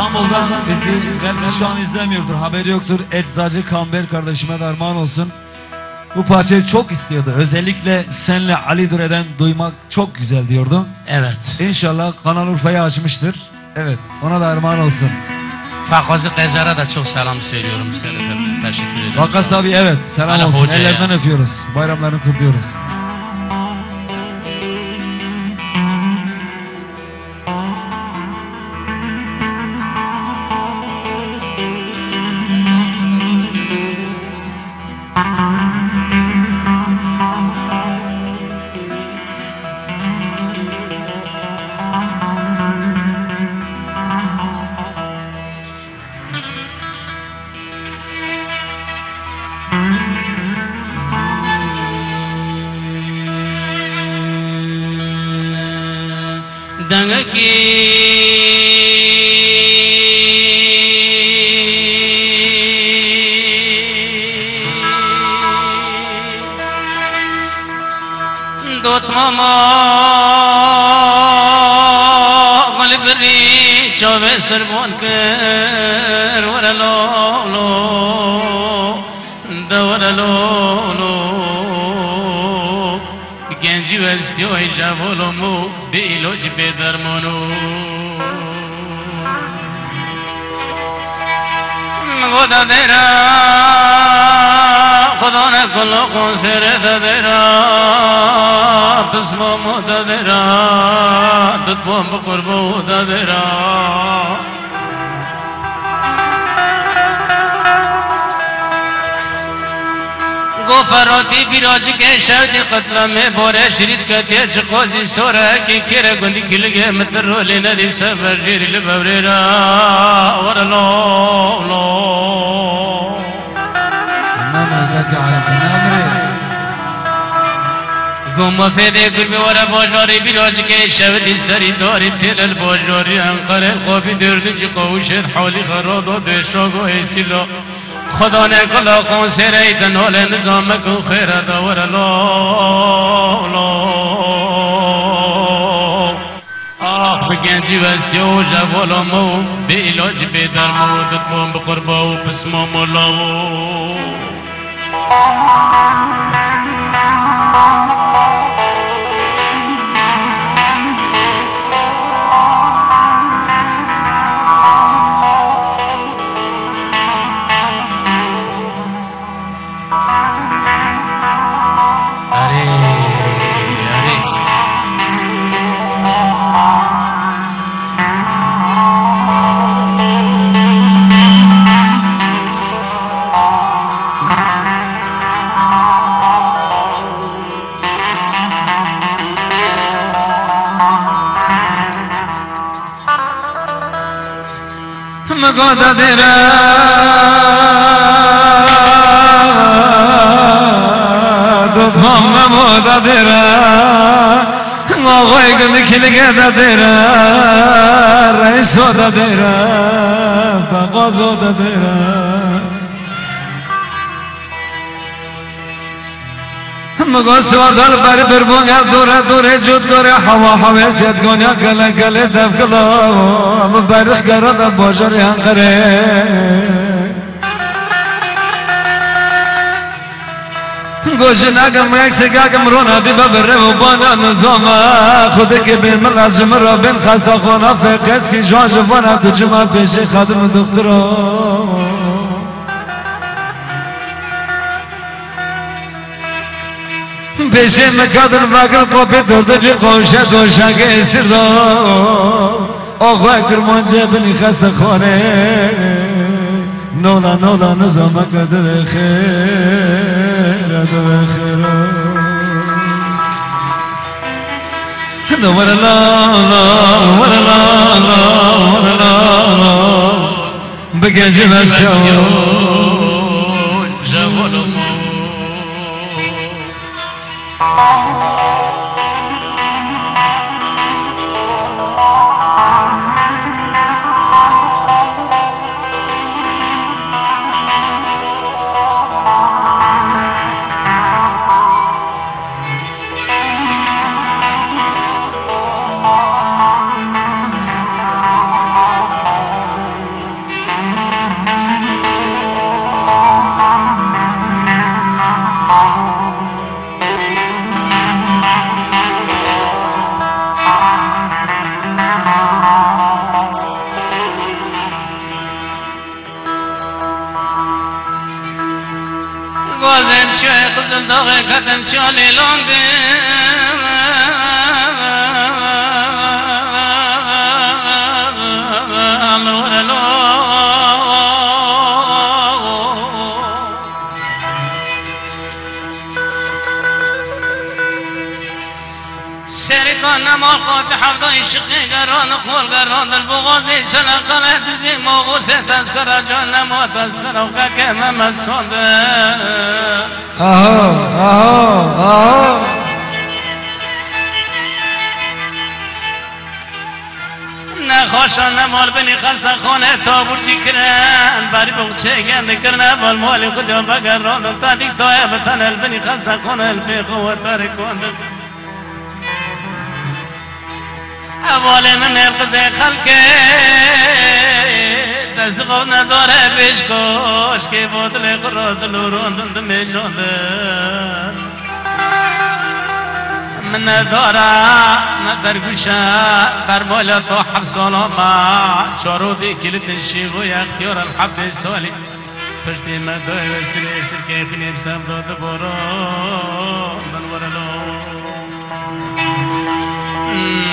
İstanbul'dan bizi belki şu an izlemiyordur, haberi yoktur. Eczacı Kamber kardeşime de armağan olsun. Bu parçayı çok istiyordu. Özellikle senle Ali Dure'den duymak çok güzel diyordu. Evet. İnşallah Kanal Urfa'yı açmıştır. Evet, ona da armağan olsun. Fakazı Qecar'a da çok selam söylüyorum. Selam, teşekkür ederim. Vakas abi evet, selam Ali olsun. Hoca'ya. Ellerinden öpüyoruz. Bayramlarını kutluyoruz. Dangaki dot mama galbri chove sarbon kar wala lo dawala lo genci vestiyo javolomu be iloj be darmonu goda dera khuda ne kullu konsere da dera bismo da dera tutbom qurbu da dera फरोती बिरोज के शब्द कत्ल में बोरे शरीद कहते चकोजी सोरा के केरे गुंदी खिल गए मतर रोले नदी सब जीरिल बवरेरा और लो गुम फेदे गुरबे वरा बोजोरी बिरोज के शब्द सरी दौरी थिरल बोजोरी अंकर कोबी दर्द चकोशत हौली खरोदो देशोगो एसिलो خدا نے کلا کون سے رہی دنول نظام کو خیر دور لو آخ بگنجی وستیو جوالو مو بی علاج بی درمو دتمو بقرباو پسمو مولاو goda dera dod mamma moda dera ngoy gund kilge da dera reis da dera bagaz da dera مگو سوادال بر بربونگا دوره جود گره هوا حویسیت گونیا کلا کلا دب کلا برخ گره دا باجر هنگره گوش نگم اکسگاگم رونا دی ببره و بانا نظاما خوده که بین ملال جمرا بین خستا خونا فقس کی جوان جوانا تو جمع پیش خادم دکترا پیشه مکادن وکر قوپی درد جی قوشه دوشنگ اسیر دا آقای کرمانجه بنی خست خانه نولا نولا نظام کده بخیر ده بخیر دوار لا لا ور لا لا ور لا لا بگنج بستیو جوالو داغه کدم چالی لانده نمال قد حفظ عشقی گران خول گران البغازی سلقل دوزی موغوس تذکر جان نما تذکر و که ممسانده نخواشان نمال بنی خسته خانه تابور چی کرن بری بغچه گنده کرنه بالمالی خود و بگران تا دیک تایه بتن البنی خسته خانه الفیق و ترکانده اول من القز خلق دستگاه نداره بشکاش که بادل قراد لوراندند میشانده من نداره ندر گوشه بر مالا تا 7 سال ما شارودی کلید شیخ و اختیار الحب سالی پشتی مدای وستری سرکه خنیم سم داد باران دنورلو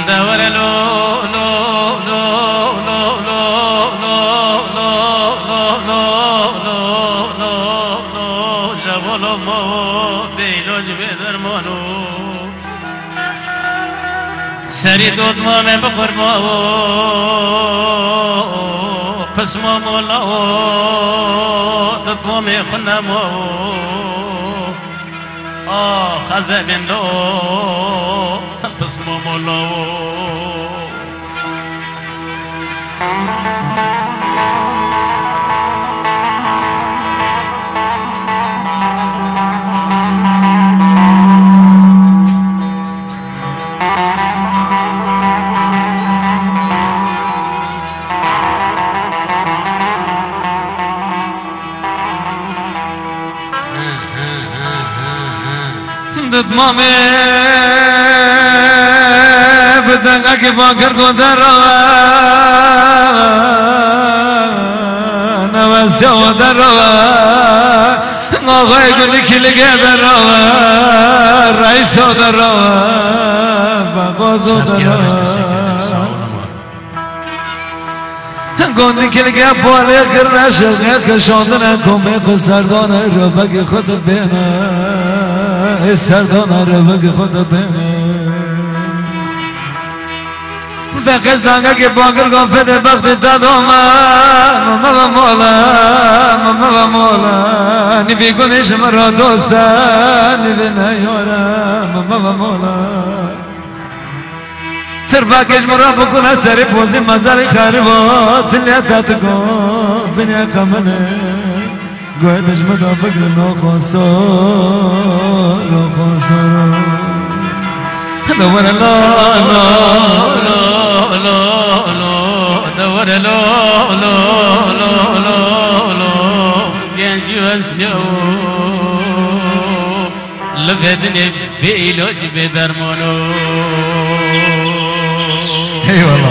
دورلو لو لو لو لو لو لو لو لو لو لو جوالو مو دیلوج بدرمانو سری دود ما میں بقرباو قسمو مولاو دود ما میں خنمو خزبن لو تقسمو مولاو مامي بدنك فاكر قدرا نوست ودرا غاي قلك لقدرا رئيس ودرا باباز ودرا گوندی که لگه پاله کرنه شلقه کشاندنه کمه قصردانه رو بگی خودت بینه سردانه رو بگی خودت بینه فقط دانگه که باگر گفته بخت دادومه ماما و مولا ماما و مولا نبی گونش مرا دوسته نبی نیاره ماما و مولا ترباكش مرا بكون سري بوزي مزاري خربات نيتات كون بني قمنه قويدش مدى بقر نو خسار دور لا لا لا لا لا دور لا لا لا لا لا جنجي وسيو لفدني بإيلوج بدرمانو اي والله